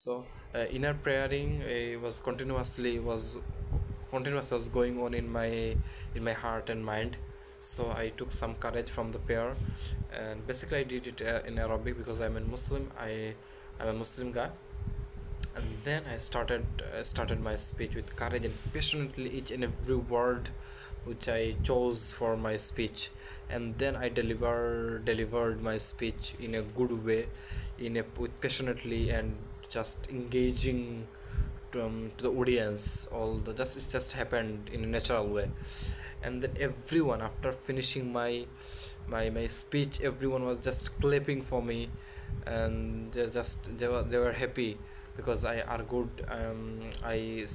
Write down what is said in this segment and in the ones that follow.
So inner praying was going on in my heart and mind. So I took some courage from the prayer, and basically I did it in Arabic because I'm a Muslim guy. And then I started my speech with courage and passionately each and every word which I chose for my speech. And then I delivered my speech in a good way, with passionately and just engaging to the audience. All the just it just happened in a natural way. And then everyone, after finishing my speech, everyone was just clapping for me, and they were happy because I argued. I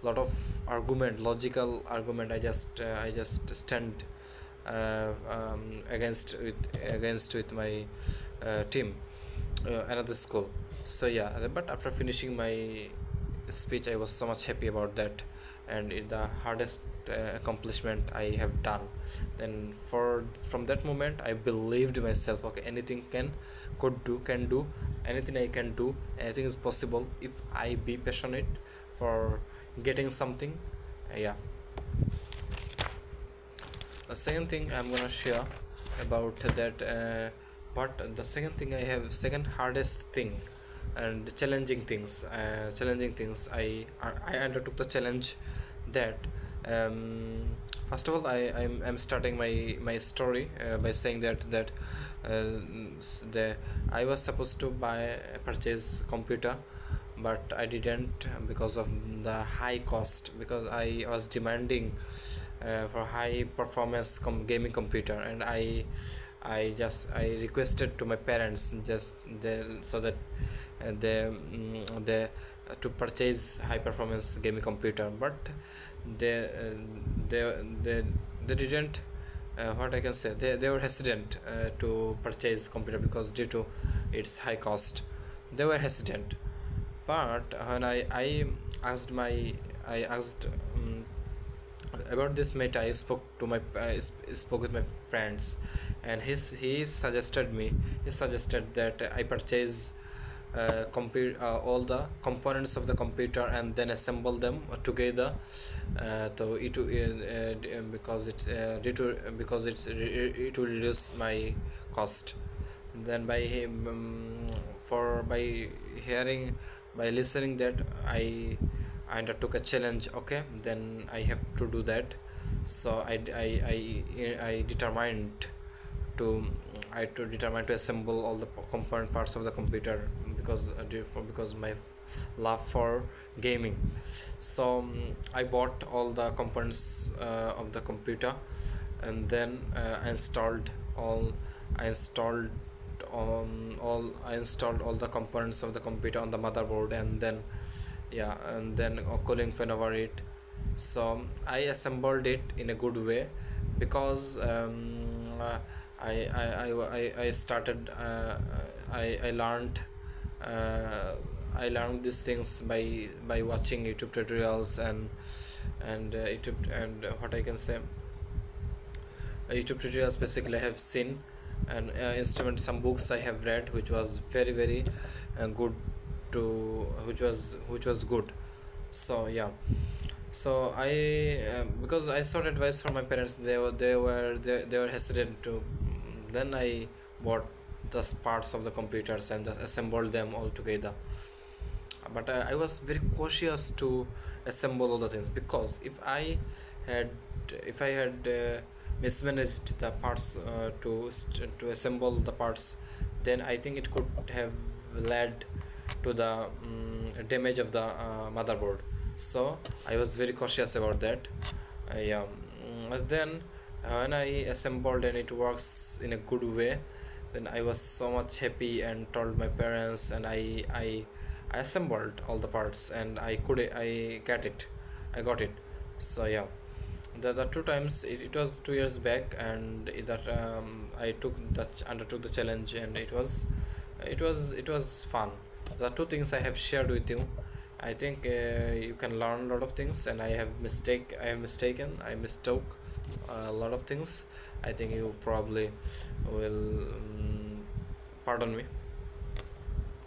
lot of logical argument. I just stand against with my team, another school. So yeah, but after finishing my speech, I was so much happy about that, and it's the hardest accomplishment I have done. Then from that moment, I believed myself. Okay, anything can do, anything I can do, anything is possible if I be passionate for getting something. Yeah. The second thing I'm gonna share about that. But the second thing I have, second hardest thing and challenging things, I undertook the challenge that first of all I'm starting my story by saying that the I was supposed to purchase computer, but I didn't because of the high cost, because I was demanding for high performance gaming computer. And I requested to my parents just so that they to purchase high performance gaming computer, but they uh, they didn't, what I can say, they were hesitant to purchase computer because due to its high cost. They were hesitant. But when I asked about this matter, I spoke with my friends, and he suggested that I purchase all the components of the computer and then assemble them together. So because it's due to because it will reduce my cost. Then by him for by hearing by listening that, I undertook a challenge. Okay, then I have to do that. So I determined to determine to assemble all the component parts of the computer, because my love for gaming. So I bought all the components of the computer, and then I installed I installed all the components of the computer on the motherboard, and then yeah, and then a cooling fan over it. So I assembled it in a good way, because I started I learned I learned these things by watching YouTube tutorials, and YouTube, and what I can say, YouTube tutorials basically I have seen, and instrument some books I have read, which was very good to which was good. So yeah. So I because I sought advice from my parents, they were hesitant to. Then I bought the parts of the computers and just assembled them all together. But I was very cautious to assemble all the things, because had if I had mismanaged the parts to assemble the parts, then I think it could have led to the damage of the motherboard. So I was very cautious about that. Yeah. Then when I assembled and it works in a good way, then I was so much happy and told my parents, and I assembled all the parts, and I got it. So yeah, the two times, it was 2 years back, and that undertook the challenge, and it was fun. The two things I have shared with you. I think you can learn a lot of things, and I mistook a lot of things. I think you probably will pardon me.